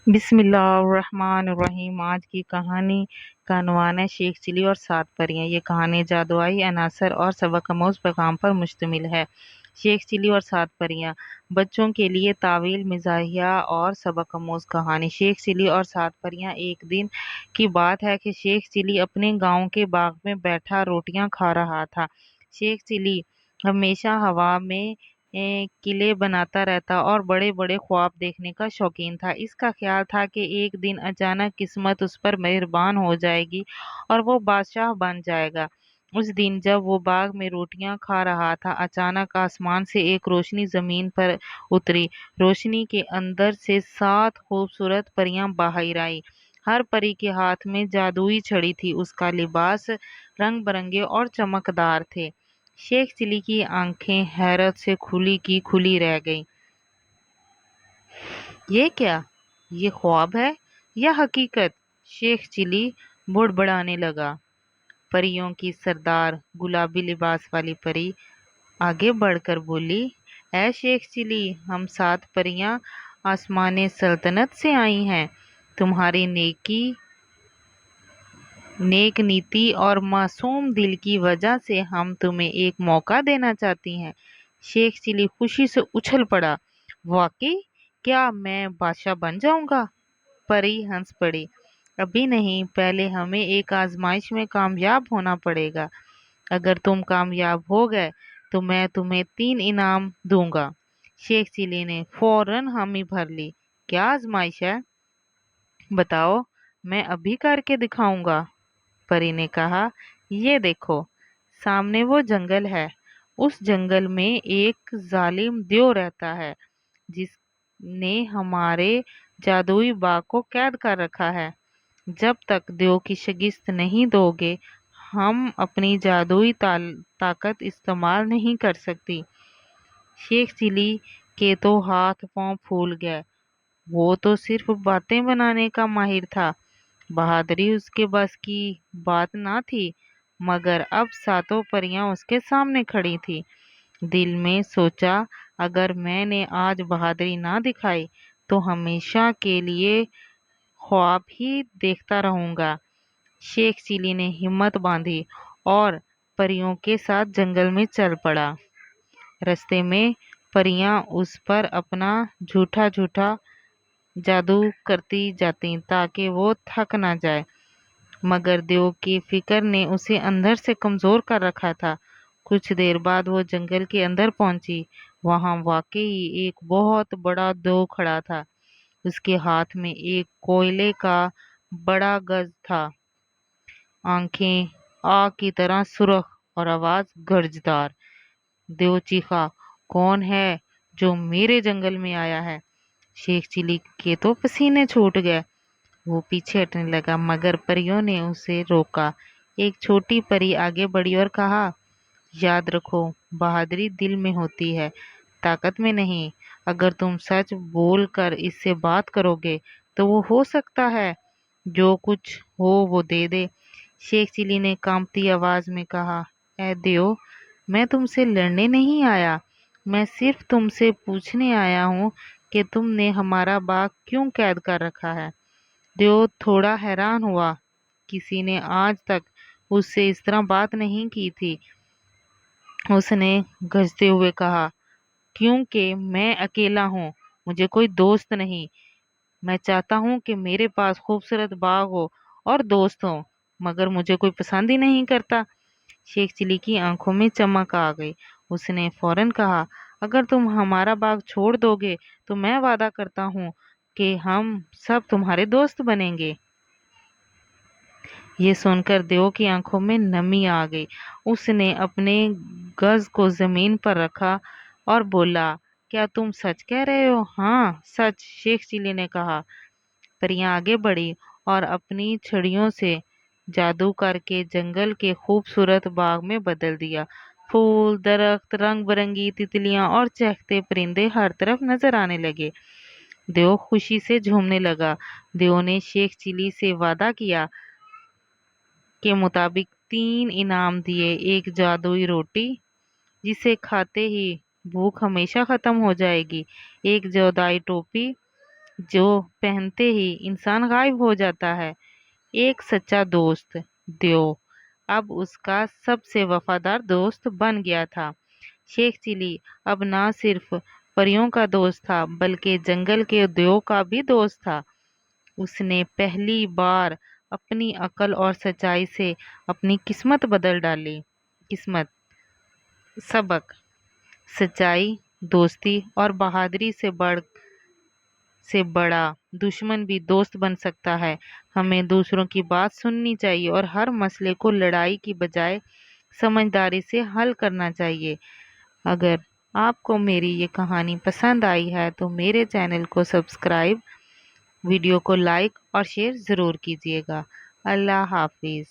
बिस्मिल्लाहिर्रहमानिर्रहीम। आज की कहानी का अनवान है शेख चिली और 7 परियां। ये कहानी जादुई अनासर और सबक-आमूज पैगाम पर मुश्तमिल है। शेख चिली और 7 परियां, बच्चों के लिए तावील, मिजाहिया और सबक-आमूज कहानी। शेख चिली और 7 परियां। एक दिन की बात है कि शेख चिली अपने गांव के बाग में बैठा रोटियां खा रहा था। शेख चिली हमेशा हवा में किले बनाता रहता और बड़े बड़े ख्वाब देखने का शौकीन था। इसका ख्याल था कि एक दिन अचानक किस्मत उस पर मेहरबान हो जाएगी और वो बादशाह बन जाएगा। उस दिन जब वो बाग में रोटियां खा रहा था, अचानक आसमान से एक रोशनी जमीन पर उतरी। रोशनी के अंदर से 7 खूबसूरत परियां बाहर आई। हर परी के हाथ में जादुई छड़ी थी। उसका लिबास रंग बिरंगे और चमकदार थे। शेख चिली की आंखें हैरत से खुली की खुली रह गईं। ये क्या? ये ख्वाब है या हकीकत? शेख चिली बुड़बड़ाने लगा। परियों की सरदार गुलाबी लिबास वाली परी आगे बढ़कर बोली, ऐ शेख चिली, हम 7 परियां आसमानी सल्तनत से आई हैं। तुम्हारी नेक नीति और मासूम दिल की वजह से हम तुम्हें एक मौका देना चाहती हैं। शेख चिली खुशी से उछल पड़ा। वाकई? क्या मैं बादशाह बन जाऊंगा? परी हंस पड़ी। अभी नहीं, पहले हमें एक आजमाइश में कामयाब होना पड़ेगा। अगर तुम कामयाब हो गए तो मैं तुम्हें 3 इनाम दूंगा। शेख चिली ने फौरन हामी भर ली। क्या आजमाइश है? बताओ, मैं अभी करके दिखाऊंगा। परी ने कहा, ये देखो, सामने वो जंगल है। उस जंगल में एक जालिम देव रहता है जिसने हमारे जादुई बाग को कैद कर रखा है। जब तक देव की शिकस्त नहीं दोगे, हम अपनी जादुई ताकत इस्तेमाल नहीं कर सकती। शेख चिली के तो हाथ पांव फूल गए। वो तो सिर्फ बातें बनाने का माहिर था। बहादुरी उसके बस की बात ना थी। मगर अब 7 परियां उसके सामने खड़ी थी। दिल में सोचा, अगर मैंने आज बहादुरी ना दिखाई तो हमेशा के लिए ख्वाब ही देखता रहूंगा। शेख चिली ने हिम्मत बांधी और परियों के साथ जंगल में चल पड़ा। रास्ते में परियां उस पर अपना झूठा झूठा जादू करती जाती ताकि वो थक ना जाए। मगर देव की फिक्र ने उसे अंदर से कमजोर कर रखा था। कुछ देर बाद वो जंगल के अंदर पहुंची। वहां वाकई एक बहुत बड़ा देव खड़ा था। उसके हाथ में एक कोयले का बड़ा गज था। आंखें आग की तरह सुर्ख और आवाज गर्जदार। देव चीखा, कौन है जो मेरे जंगल में आया है? शेख चिली के तो पसीने छूट गए। वो पीछे हटने लगा, मगर परियों ने उसे रोका। एक छोटी परी आगे बढ़ी और कहा, याद रखो, बहादुरी दिल में होती है, ताकत में नहीं। अगर तुम सच बोल कर इससे बात करोगे तो वो हो सकता है जो कुछ हो वो दे दे। शेख चिली ने कांपती आवाज में कहा, ऐ देव, मैं तुमसे लड़ने नहीं आया। मैं सिर्फ तुमसे पूछने आया हूँ कि तुमने हमारा बाग क्यों कैद कर रखा है। देव थोड़ा हैरान हुआ। किसी ने आज तक उससे इस तरह बात नहीं की थी। उसने गरजते हुए कहा, क्योंकि मैं अकेला हूँ, मुझे कोई दोस्त नहीं। मैं चाहता हूँ कि मेरे पास खूबसूरत बाग हो और दोस्त हो, मगर मुझे कोई पसंद ही नहीं करता। शेख चिली की आंखों में चमक आ गई। उसने फौरन कहा, अगर तुम हमारा बाग छोड़ दोगे तो मैं वादा करता हूँ कि हम सब तुम्हारे दोस्त बनेंगे। ये सुनकर देव की आंखों में नमी आ गई। उसने अपने गज को जमीन पर रखा और बोला, क्या तुम सच कह रहे हो? हाँ, सच, शेख चिली ने कहा। परियां आगे बढ़ी और अपनी छड़ियों से जादू करके जंगल के खूबसूरत बाग में बदल दिया। फूल, दरख्त, रंग बिरंगी तितलियां और चहकते परिंदे हर तरफ नजर आने लगे। देव खुशी से झूमने लगा। देव ने शेख चिली से वादा किया के मुताबिक 3 इनाम दिए। एक जादुई रोटी जिसे खाते ही भूख हमेशा खत्म हो जाएगी, एक जोदाई टोपी جو پہنتے ہی انسان غائب ہو جاتا ہے۔ ایک سچا دوست دیو اب اس کا سب سے وفادار دوست بن گیا تھا۔ شیخ چلی اب نہ صرف پریوں کا دوست تھا بلکہ جنگل کے دیو کا بھی دوست تھا۔ اس نے پہلی بار اپنی عقل اور سچائی سے اپنی قسمت بدل ڈالی۔ قسمت سبق: سچائی، دوستی اور بہادری سے بڑا دشمن بھی دوست بن سکتا ہے۔ ہمیں دوسروں کی بات سننی چاہیے اور ہر مسئلے کو لڑائی کی بجائے سمجھداری سے حل کرنا چاہیے۔ اگر آپ کو میری یہ کہانی پسند آئی ہے تو میرے چینل کو سبسکرائب، ویڈیو کو لائک اور شیئر ضرور کیجیے گا۔ اللہ حافظ۔